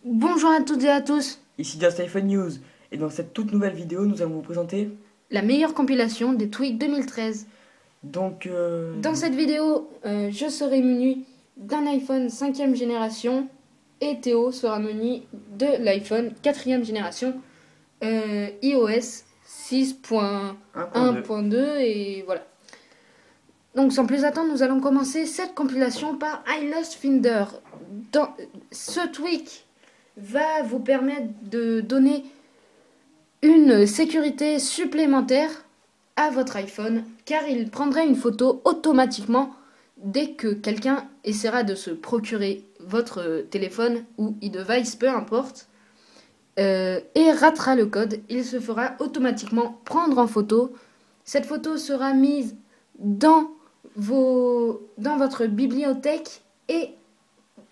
Bonjour à toutes et à tous. Ici Just iPhone News, et dans cette toute nouvelle vidéo, nous allons vous présenter La meilleure compilation des tweets 2013. donc Dans cette vidéo, je serai muni d'un iPhone 5e génération et Théo sera muni de l'iPhone 4e génération iOS 6.1.2 et voilà. Donc sans plus attendre, nous allons commencer cette compilation par iLostFinder. Ce tweak va vous permettre de donner une sécurité supplémentaire à votre iPhone, car il prendra une photo automatiquement dès que quelqu'un essaiera de se procurer votre téléphone ou e-device, peu importe, et ratera le code. Il se fera automatiquement prendre en photo. Cette photo sera mise dans votre bibliothèque et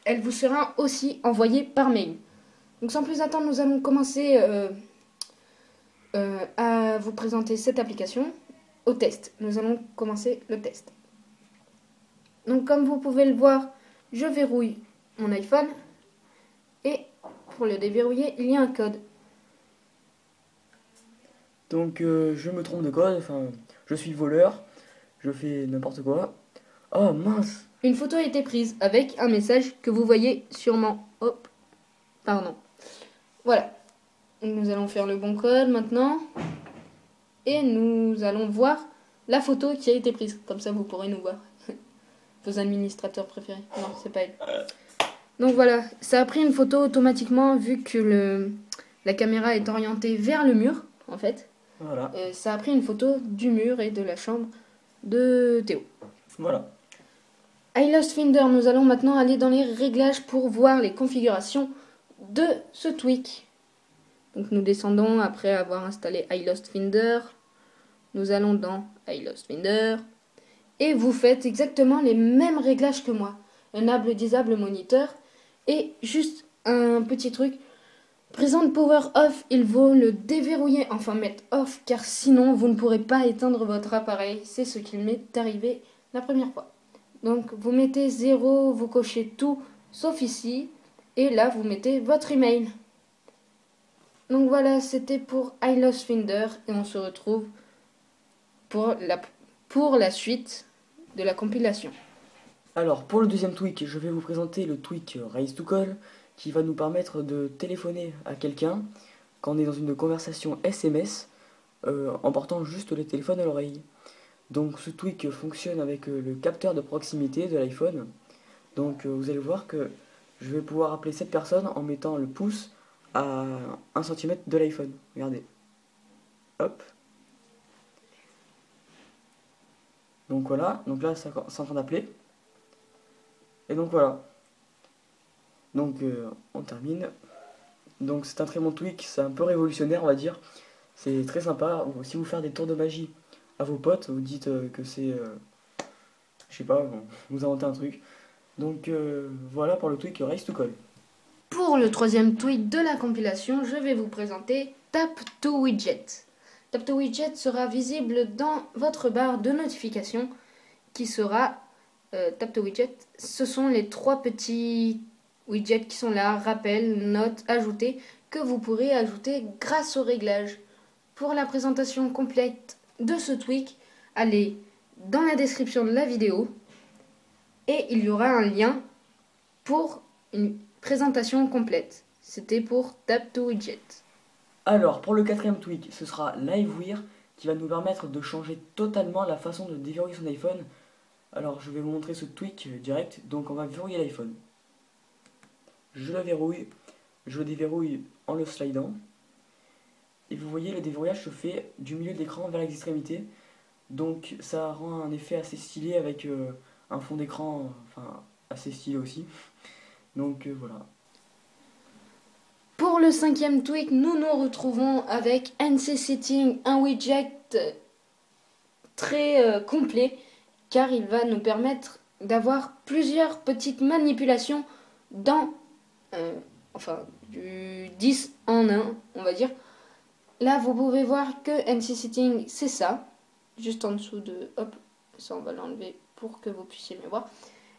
elle vous sera aussi envoyée par mail. Donc sans plus attendre, nous allons commencer à vous présenter cette application au test. Nous allons commencer le test. Donc comme vous pouvez le voir, je verrouille mon iPhone et pour le déverrouiller, il y a un code. donc je me trompe de code, enfin je suis voleur, je fais n'importe quoi. Oh mince. Une photo a été prise avec un message que vous voyez sûrement. Hop, pardon. Voilà. Nous allons faire le bon code maintenant. Et nous allons voir la photo qui a été prise. Comme ça, vous pourrez nous voir. Vos administrateurs préférés. Non, c'est pas elle. Donc voilà, ça a pris une photo automatiquement vu que la caméra est orientée vers le mur, en fait. Voilà. Ça a pris une photo du mur et de la chambre de Théo. Voilà. iLostFinder, nous allons maintenant aller dans les réglages pour voir les configurations de ce tweak. Donc nous descendons après avoir installé iLostFinder. Nous allons dans iLostFinder. Et vous faites exactement les mêmes réglages que moi. Enable, disable, moniteur. Et juste un petit truc. Present power off, il faut le déverrouiller, enfin mettre off, car sinon vous ne pourrez pas éteindre votre appareil. C'est ce qu'il m'est arrivé la première fois. Donc vous mettez 0, vous cochez tout, sauf ici. Et là, vous mettez votre email. Donc voilà, c'était pour iLostFinder. Et on se retrouve pour la suite de la compilation. Alors pour le deuxième tweak, je vais vous présenter le tweak Raise to Call, qui va nous permettre de téléphoner à quelqu'un quand on est dans une conversation SMS, en portant juste le téléphone à l'oreille. Donc ce tweak fonctionne avec le capteur de proximité de l'iPhone. Donc vous allez voir que je vais pouvoir appeler cette personne en mettant le pouce à 1 cm de l'iPhone. Regardez. Hop. Donc voilà, donc là c'est en train d'appeler. Et donc voilà. Donc on termine. Donc c'est un très bon tweak, c'est un peu révolutionnaire on va dire. C'est très sympa. Si vous faites des tours de magie à vos potes, vous dites que c'est... je sais pas, vous inventez un truc. Donc voilà pour le tweak Raise to Call. Pour le troisième tweet de la compilation, je vais vous présenter Tap to Widget. Tap to Widget sera visible dans votre barre de notification qui sera Tap to Widget. Ce sont les 3 petits widgets qui sont là, rappel, notes, ajouter, que vous pourrez ajouter grâce au réglage. Pour la présentation complète de ce tweak, allez dans la description de la vidéo et il y aura un lien pour une présentation complète. C'était pour Tap to Widget. Alors pour le quatrième tweak, ce sera LiveWire qui va nous permettre de changer totalement la façon de déverrouiller son iPhone. Alors je vais vous montrer ce tweak direct. Donc on va verrouiller l'iPhone. Je le verrouille, je le déverrouille en le slidant. Et vous voyez, le déverrouillage se fait du milieu de l'écran vers l'extrémité. Donc ça rend un effet assez stylé avec un fond d'écran enfin, assez stylé aussi. Donc voilà. Pour le 5e tweak, nous nous retrouvons avec NC Setting, un widget très complet, car il va nous permettre d'avoir plusieurs petites manipulations dans du 10 en 1, on va dire. Là, vous pouvez voir que NC Setting, c'est ça, juste en dessous de... Hop, Ça, on va l'enlever pour que vous puissiez mieux voir.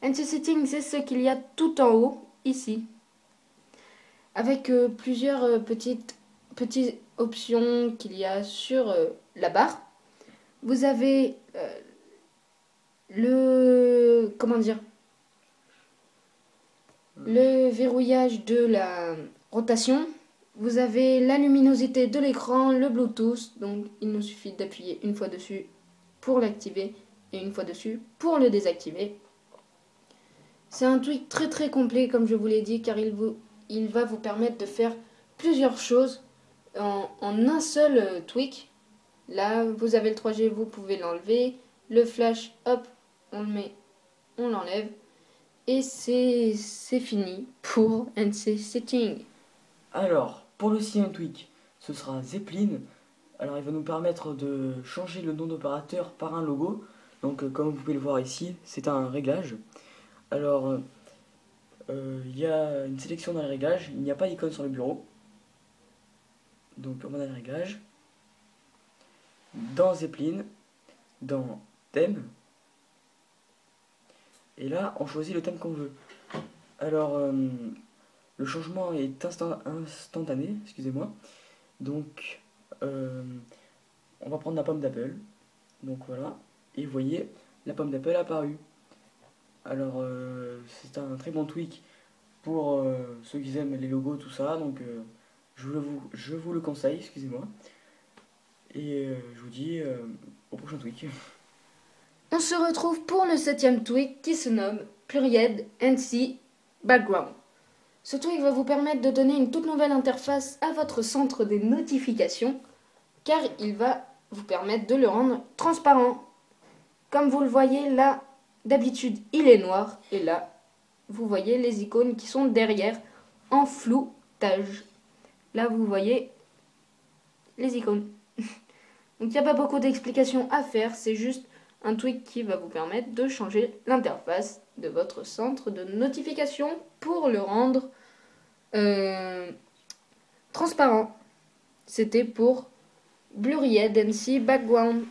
NC Setting, c'est ce qu'il y a tout en haut, ici. Avec plusieurs petites options qu'il y a sur la barre. Vous avez comment dire, le verrouillage de la rotation. Vous avez la luminosité de l'écran, le Bluetooth. Donc il nous suffit d'appuyer une fois dessus pour l'activer et une fois dessus pour le désactiver. C'est un tweak très très complet comme je vous l'ai dit, car il va vous permettre de faire plusieurs choses en un seul tweak. Là, vous avez le 3G, vous pouvez l'enlever. Le flash, hop, on le met, on l'enlève. Et c'est fini pour NC Setting. Alors, pour le sixième tweak, ce sera Zeppelin. Alors, il va nous permettre de changer le nom d'opérateur par un logo. Donc, comme vous pouvez le voir ici, c'est un réglage. Alors, il y a une sélection dans les réglages. Il n'y a pas d'icône sur le bureau. Donc, on va dans les réglages. Dans Zeppelin, dans thème. Et là, on choisit le thème qu'on veut. Alors, le changement est instantané, excusez-moi. Donc, on va prendre la pomme d'Apple. Donc voilà, et vous voyez, la pomme d'Apple a apparu. Alors, c'est un très bon tweak pour ceux qui aiment les logos, tout ça. Donc, je vous le conseille, excusez-moi. Et je vous dis au prochain tweak. On se retrouve pour le 7e tweak qui se nomme Pluriel NC Background. Ce tweak va vous permettre de donner une toute nouvelle interface à votre centre des notifications, car il va vous permettre de le rendre transparent. Comme vous le voyez là, d'habitude il est noir, et là, vous voyez les icônes qui sont derrière en floutage. Là, vous voyez les icônes. Donc il n'y a pas beaucoup d'explications à faire, c'est juste un tweak qui va vous permettre de changer l'interface de votre centre de notification pour le rendre transparent. C'était pour Blurry NC Background.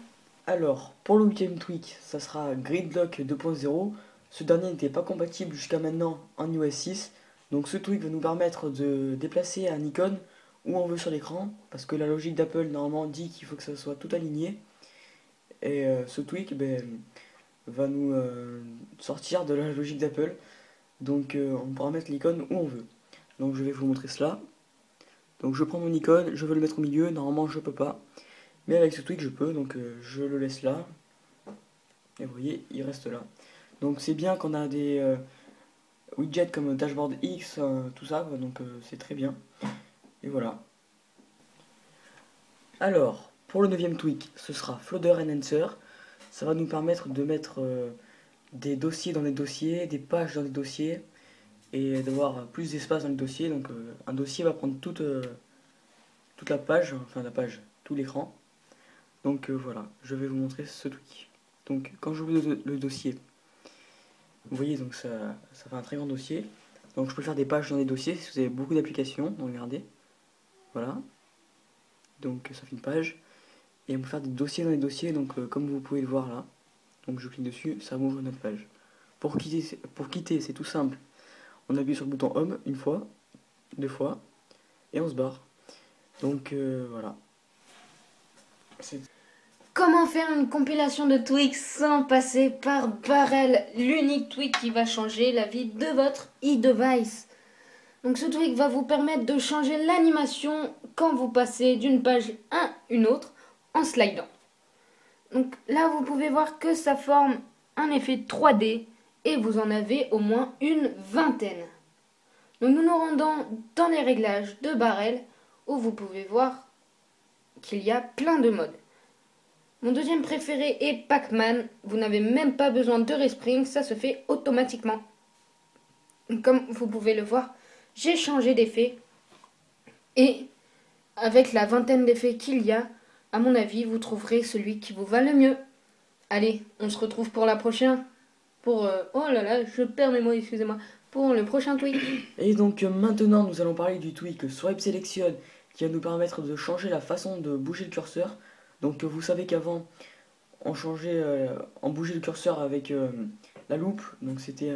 Alors, pour le 8e tweak, ça sera Gridlock 2.0. Ce dernier n'était pas compatible jusqu'à maintenant en iOS 6. Donc ce tweak va nous permettre de déplacer un icône où on veut sur l'écran, parce que la logique d'Apple normalement dit qu'il faut que ça soit tout aligné. Et ce tweak va nous sortir de la logique d'Apple. Donc on pourra mettre l'icône où on veut. Donc je vais vous montrer cela. Donc je prends mon icône, je veux le mettre au milieu, normalement je peux pas. Mais avec ce tweak je peux, donc je le laisse là. Et vous voyez, il reste là. Donc c'est bien qu'on a des widgets comme Dashboard X, tout ça, donc c'est très bien. Et voilà. Alors, pour le 9e tweak, ce sera Folder Enhancer. Ça va nous permettre de mettre des dossiers dans des dossiers, des pages dans des dossiers, et d'avoir plus d'espace dans le dossier. Donc un dossier va prendre toute la page, enfin la page, tout l'écran. Donc voilà, je vais vous montrer ce tweak. Donc quand j'ouvre le dossier, vous voyez, donc ça fait un très grand dossier. Donc je peux faire des pages dans des dossiers si vous avez beaucoup d'applications. Donc regardez, voilà. Donc ça fait une page. Et on peut faire des dossiers dans les dossiers, donc comme vous pouvez le voir là. Donc je clique dessus, ça m'ouvre une autre page. Pour quitter, c'est tout simple. On appuie sur le bouton Home une fois, deux fois, et on se barre. Donc voilà. Comment faire une compilation de tweaks sans passer par Barrel, l'unique tweak qui va changer la vie de votre e-device. Donc ce tweak va vous permettre de changer l'animation quand vous passez d'une page à une autre en slidant. Donc là vous pouvez voir que ça forme un effet 3D et vous en avez au moins une vingtaine. Donc nous nous rendons dans les réglages de Barrel où vous pouvez voir qu'il y a plein de modes. Mon deuxième préféré est Pac-Man. Vous n'avez même pas besoin de respring, ça se fait automatiquement. Comme vous pouvez le voir, j'ai changé d'effet. Et avec la vingtaine d'effets qu'il y a, à mon avis, vous trouverez celui qui vous va le mieux. Allez, on se retrouve pour la prochaine. Oh là là, je perds mes mots, excusez-moi. Pour le prochain tweak. Et donc maintenant, nous allons parler du tweak Swipe Selection qui va nous permettre de changer la façon de bouger le curseur. Donc vous savez qu'avant, on bougeait le curseur avec la loupe, donc c'était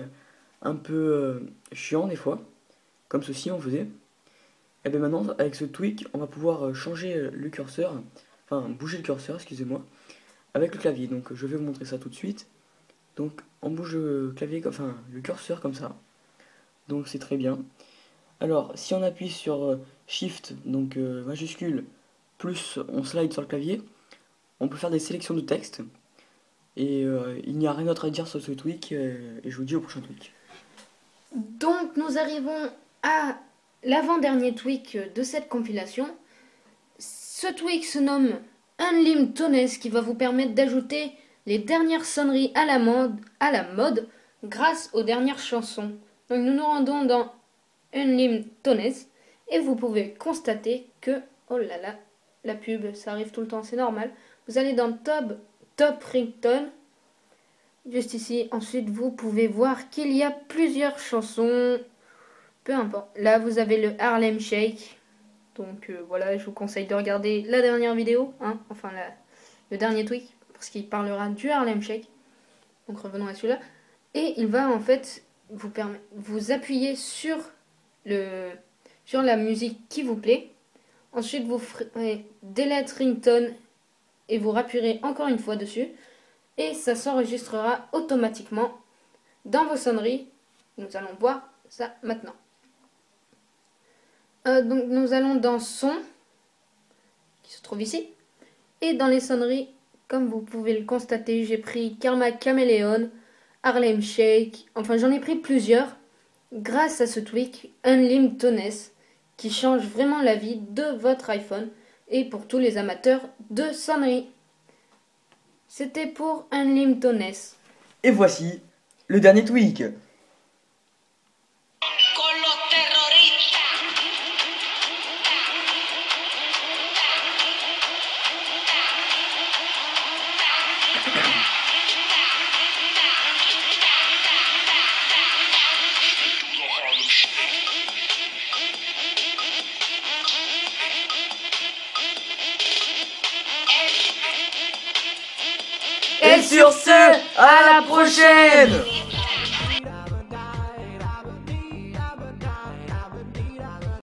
un peu chiant des fois, comme ceci on faisait. Et bien maintenant, avec ce tweak, on va pouvoir changer le curseur, enfin bouger le curseur, excusez-moi, avec le clavier. Donc je vais vous montrer ça tout de suite. Donc on bouge le clavier, enfin le curseur comme ça. Donc c'est très bien. Alors si on appuie sur Shift, donc majuscule, plus on slide sur le clavier, on peut faire des sélections de texte. Et il n'y a rien d'autre à dire sur ce tweak, et je vous dis au prochain tweak. Donc nous arrivons à l'avant-dernier tweak de cette compilation. Ce tweak se nomme Unlim Tones, qui va vous permettre d'ajouter les dernières sonneries à la mode grâce aux dernières chansons. Donc nous nous rendons dans Unlim Tones et vous pouvez constater que, oh là là, la pub, ça arrive tout le temps, c'est normal. Vous allez dans Top Ringtone, juste ici. Ensuite, vous pouvez voir qu'il y a plusieurs chansons. Peu importe. Là, vous avez le Harlem Shake. Donc voilà, je vous conseille de regarder la dernière vidéo, hein, enfin le dernier tweak, parce qu'il parlera du Harlem Shake. Donc revenons à celui-là. Et il va en fait vous appuyer sur la musique qui vous plaît. Ensuite, vous ferez Delete Ringtone et vous rappuierez encore une fois dessus. Et ça s'enregistrera automatiquement dans vos sonneries. Nous allons voir ça maintenant. Donc nous allons dans Son, qui se trouve ici. Et dans les sonneries, comme vous pouvez le constater, j'ai pris Karma Chameleon, Harlem Shake, enfin j'en ai pris plusieurs. Grâce à ce tweak Unlim Tones, qui change vraiment la vie de votre iPhone et pour tous les amateurs de sonneries. C'était pour Unlim Tones. Et voici le dernier tweak. Et sur ce, à la prochaine!